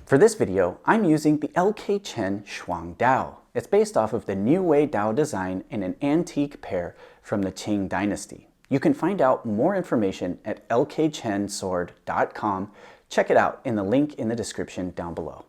For this video, I'm using the LK Chen Shuang Dao. It's based off of the New Way Dao design in an antique pair from the Qing dynasty. You can find out more information at lkchensword.com. Check it out in the link in the description down below.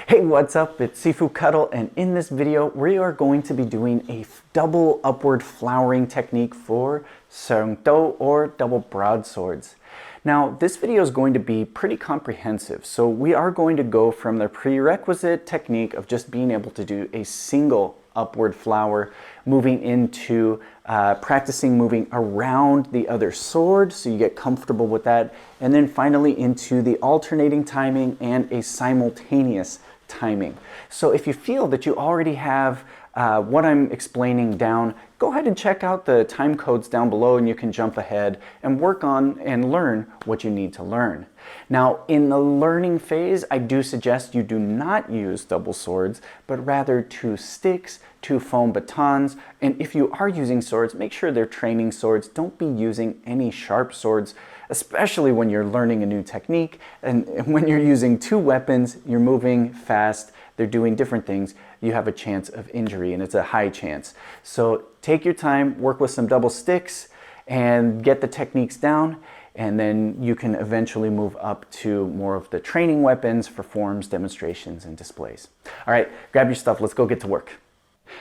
Hey, what's up? It's Sifu Kuttel, and in this video, we are going to be doing a double upward flowering technique for Seung Dao or double broadswords. Now, this video is going to be pretty comprehensive, so we are going to go from the prerequisite technique of just being able to do a single upward flower, moving into practicing moving around the other sword so you get comfortable with that, and then finally into the alternating timing and a simultaneous timing. So if you feel that you already have what I'm explaining down, go ahead and check out the time codes down below and you can jump ahead and work on and learn what you need to learn. Now, in the learning phase, I do suggest you do not use double swords, but rather 2 sticks, 2 foam batons, and if you are using swords, make sure they're training swords. Don't be using any sharp swords, especially when you're learning a new technique, and when you're using 2 weapons, you're moving fast, they're doing different things, you have a chance of injury, and it's a high chance. So take your time, work with some double sticks, and get the techniques down, and then you can eventually move up to more of the training weapons for forms, demonstrations, and displays. All right, grab your stuff, let's go get to work.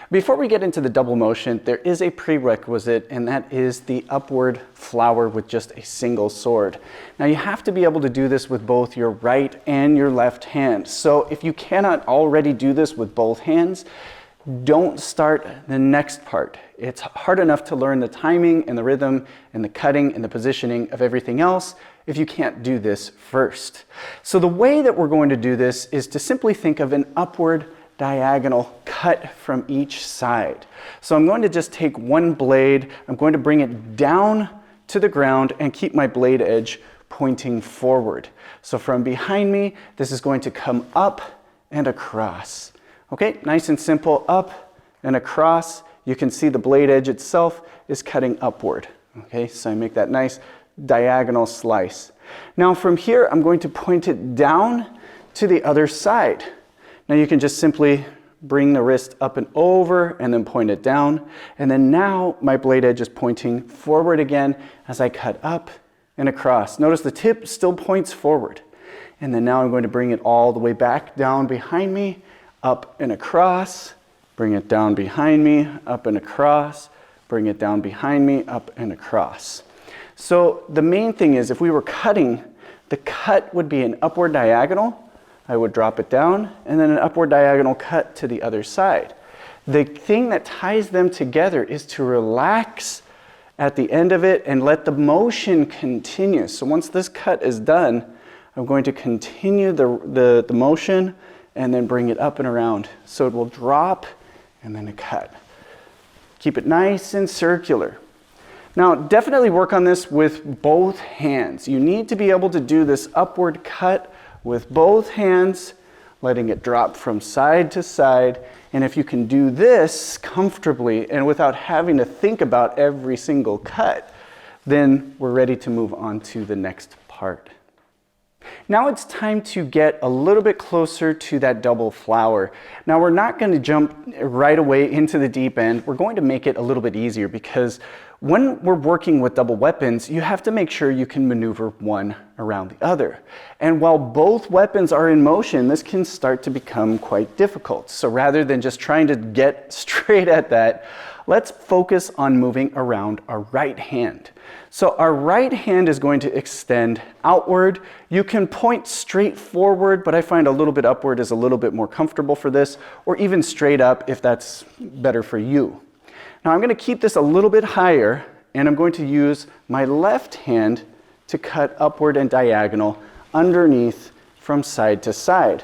Before we get into the double motion, there is a prerequisite, and that is the upward flower with just a single sword. Now, you have to be able to do this with both your right and your left hand. So if you cannot already do this with both hands, don't start the next part. It's hard enough to learn the timing and the rhythm and the cutting and the positioning of everything else if you can't do this first. So the way that we're going to do this is to simply think of an upward diagonal cut from each side. So I'm going to just take one blade, I'm going to bring it down to the ground and keep my blade edge pointing forward. So from behind me, this is going to come up and across. Okay, nice and simple, up and across. You can see the blade edge itself is cutting upward. Okay, so I make that nice diagonal slice. Now from here, I'm going to point it down to the other side. Now you can just simply bring the wrist up and over and then point it down. And then now my blade edge is pointing forward again as I cut up and across. Notice the tip still points forward. And then now I'm going to bring it all the way back down behind me, up and across, bring it down behind me, up and across, bring it down behind me, up and across. So the main thing is if we were cutting, the cut would be an upward diagonal. I would drop it down and then an upward diagonal cut to the other side. The thing that ties them together is to relax at the end of it and let the motion continue. So once this cut is done, I'm going to continue the motion and then bring it up and around. So it will drop and then a cut. Keep it nice and circular. Now, definitely work on this with both hands. You need to be able to do this upward cut with both hands, letting it drop from side to side. And if you can do this comfortably and without having to think about every single cut, then we're ready to move on to the next part. Now it's time to get a little bit closer to that double flower. Now we're not going to jump right away into the deep end. We're going to make it a little bit easier because when we're working with double weapons, you have to make sure you can maneuver one around the other. And while both weapons are in motion, this can start to become quite difficult. So rather than just trying to get straight at that, let's focus on moving around our right hand. So our right hand is going to extend outward. You can point straight forward, but I find a little bit upward is a little bit more comfortable for this, or even straight up if that's better for you. Now I'm going to keep this a little bit higher, and I'm going to use my left hand to cut upward and diagonal underneath from side to side.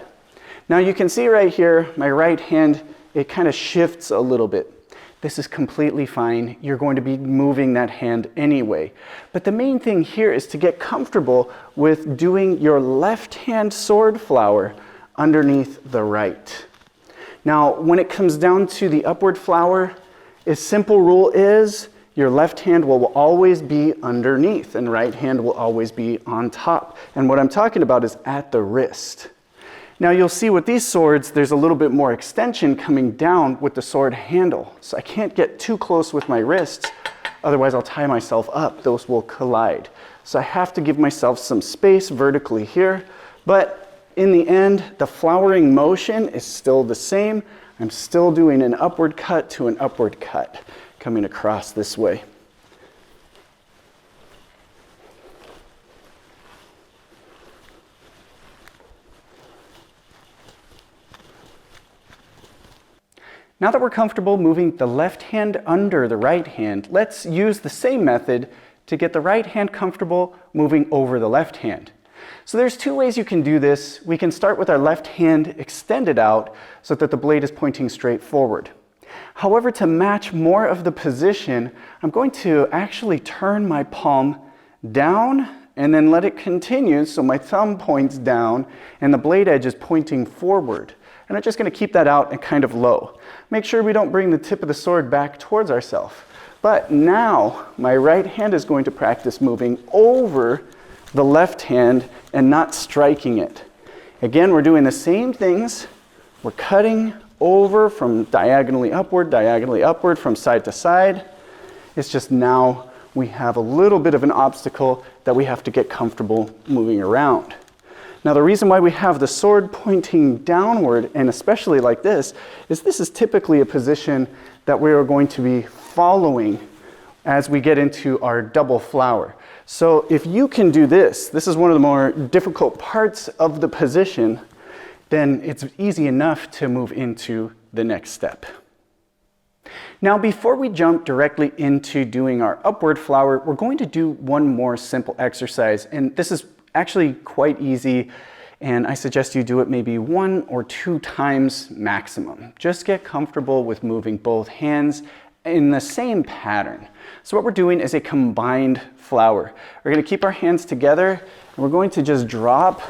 Now you can see right here, my right hand, it kind of shifts a little bit. This is completely fine. You're going to be moving that hand anyway. But the main thing here is to get comfortable with doing your left hand sword flower underneath the right. Now, when it comes down to the upward flower, a simple rule is your left hand will always be underneath and right hand will always be on top. And what I'm talking about is at the wrist. Now you'll see with these swords, there's a little bit more extension coming down with the sword handle. So I can't get too close with my wrists, otherwise I'll tie myself up. Those will collide. So I have to give myself some space vertically here, but in the end, the flowering motion is still the same. I'm still doing an upward cut to an upward cut, coming across this way. Now that we're comfortable moving the left hand under the right hand, let's use the same method to get the right hand comfortable moving over the left hand. So there's two ways you can do this. We can start with our left hand extended out so that the blade is pointing straight forward. However, to match more of the position, I'm going to actually turn my palm down and then let it continue so my thumb points down and the blade edge is pointing forward. And I'm just going to keep that out and kind of low. Make sure we don't bring the tip of the sword back towards ourselves. But now my right hand is going to practice moving over the left hand and not striking it. Again, we're doing the same things. We're cutting over from diagonally upward from side to side. It's just now we have a little bit of an obstacle that we have to get comfortable moving around. Now the reason why we have the sword pointing downward, and especially like this is typically a position that we are going to be following as we get into our double flower. So if you can do this, this is one of the more difficult parts of the position, then it's easy enough to move into the next step. Now before we jump directly into doing our upward flower, we're going to do one more simple exercise, and this is actually quite easy, and I suggest you do it maybe 1 or 2 times maximum. Just get comfortable with moving both hands in the same pattern. So what we're doing is a combined flower. We're going to keep our hands together and we're going to just drop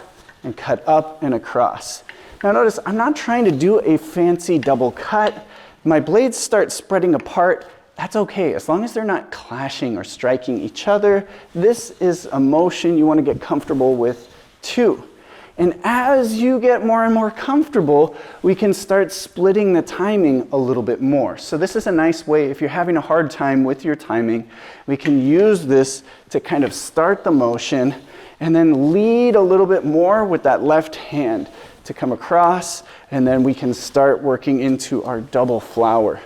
and cut up and across. Now notice I'm not trying to do a fancy double cut. My blades start spreading apart. That's okay, as long as they're not clashing or striking each other. This is a motion you want to get comfortable with too. And as you get more and more comfortable, we can start splitting the timing a little bit more. So this is a nice way, if you're having a hard time with your timing, we can use this to kind of start the motion and then lead a little bit more with that left hand to come across, and then we can start working into our double flower.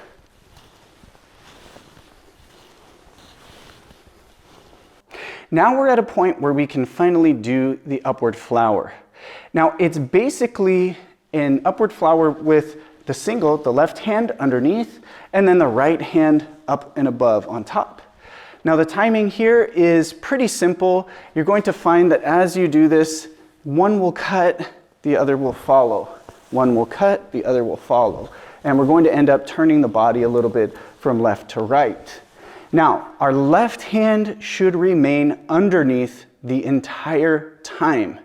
Now we're at a point where we can finally do the upward flower. Now it's basically an upward flower with the left hand underneath, and then the right hand up and above on top. Now the timing here is pretty simple. You're going to find that as you do this, one will cut, the other will follow. One will cut, the other will follow. And we're going to end up turning the body a little bit from left to right. Now, our left hand should remain underneath the entire time.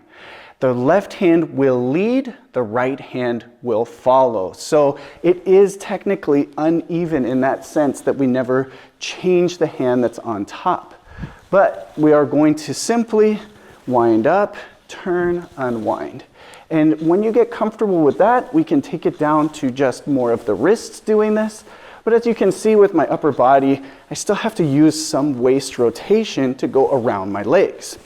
The left hand will lead, the right hand will follow. So it is technically uneven in that sense that we never change the hand that's on top. But we are going to simply wind up, turn, unwind. And when you get comfortable with that, we can take it down to just more of the wrists doing this. But as you can see with my upper body, I still have to use some waist rotation to go around my legs.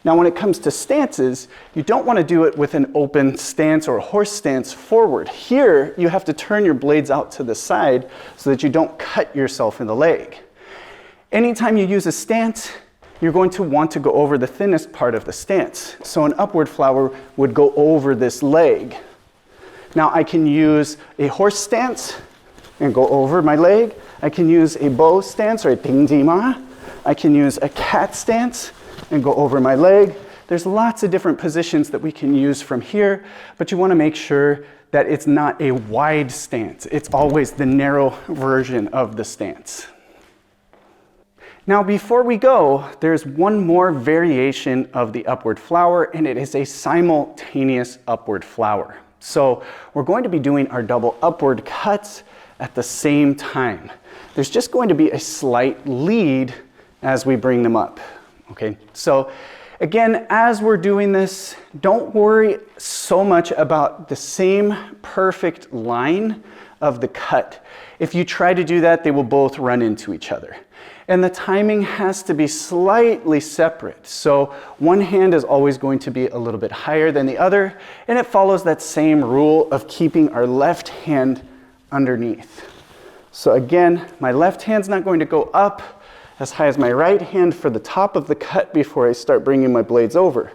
Now when it comes to stances, you don't want to do it with an open stance or a horse stance forward. Here, you have to turn your blades out to the side so that you don't cut yourself in the leg. Anytime you use a stance, you're going to want to go over the thinnest part of the stance. So an upward flower would go over this leg. Now I can use a horse stance and go over my leg. I can use a bow stance or a tingji-ma. I can use a cat stance and go over my leg. There's lots of different positions that we can use from here, but you want to make sure that it's not a wide stance. It's always the narrow version of the stance. Now before we go, there's one more variation of the upward flower, and it is a simultaneous upward flower. So we're going to be doing our double upward cuts at the same time. There's just going to be a slight lead as we bring them up. Okay, so Again, as we're doing this, don't worry so much about the same perfect line of the cut. If you try to do that, they will both run into each other. And the timing has to be slightly separate. So one hand is always going to be a little bit higher than the other, and it follows that same rule of keeping our left hand underneath. So again, my left hand's not going to go up as high as my right hand for the top of the cut before I start bringing my blades over.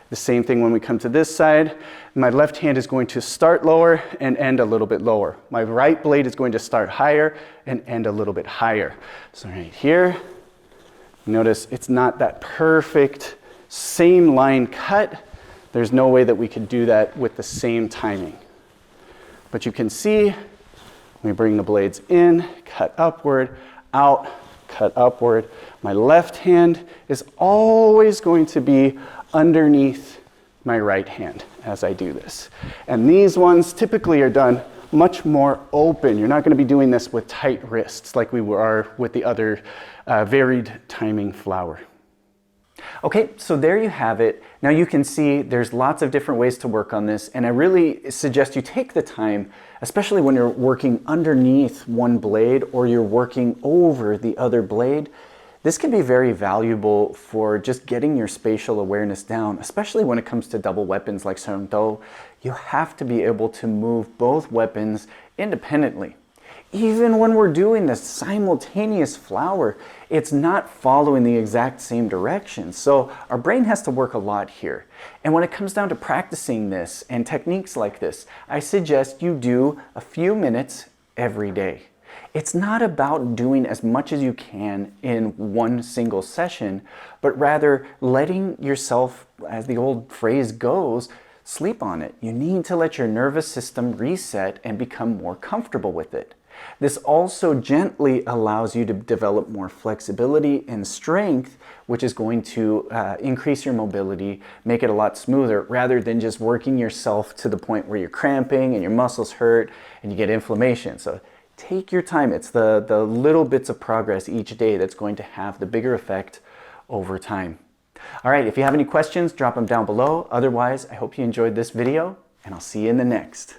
The same thing when we come to this side. My left hand is going to start lower and end a little bit lower. My right blade is going to start higher and end a little bit higher. So right here, notice it's not that perfect same line cut. There's no way that we could do that with the same timing. But you can see, we bring the blades in, cut upward, out, cut upward. My left hand is always going to be underneath my right hand as I do this. And these ones typically are done much more open. You're not going to be doing this with tight wrists like we are with the other varied timing flower. Okay, so there you have it. Now you can see there's lots of different ways to work on this, and I really suggest you take the time, especially when you're working underneath one blade or you're working over the other blade. This can be very valuable for just getting your spatial awareness down, especially when it comes to double weapons like Seung Dao. You have to be able to move both weapons independently. Even when we're doing this simultaneous flower, it's not following the exact same direction. So our brain has to work a lot here. And when it comes down to practicing this and techniques like this, I suggest you do a few minutes every day. It's not about doing as much as you can in one single session, but rather letting yourself, as the old phrase goes, sleep on it. You need to let your nervous system reset and become more comfortable with it. This also gently allows you to develop more flexibility and strength, which is going to increase your mobility, make it a lot smoother, rather than just working yourself to the point where you're cramping and your muscles hurt and you get inflammation. So take your time. It's the little bits of progress each day that's going to have the bigger effect over time. All right, if you have any questions, drop them down below. Otherwise, I hope you enjoyed this video, and I'll see you in the next.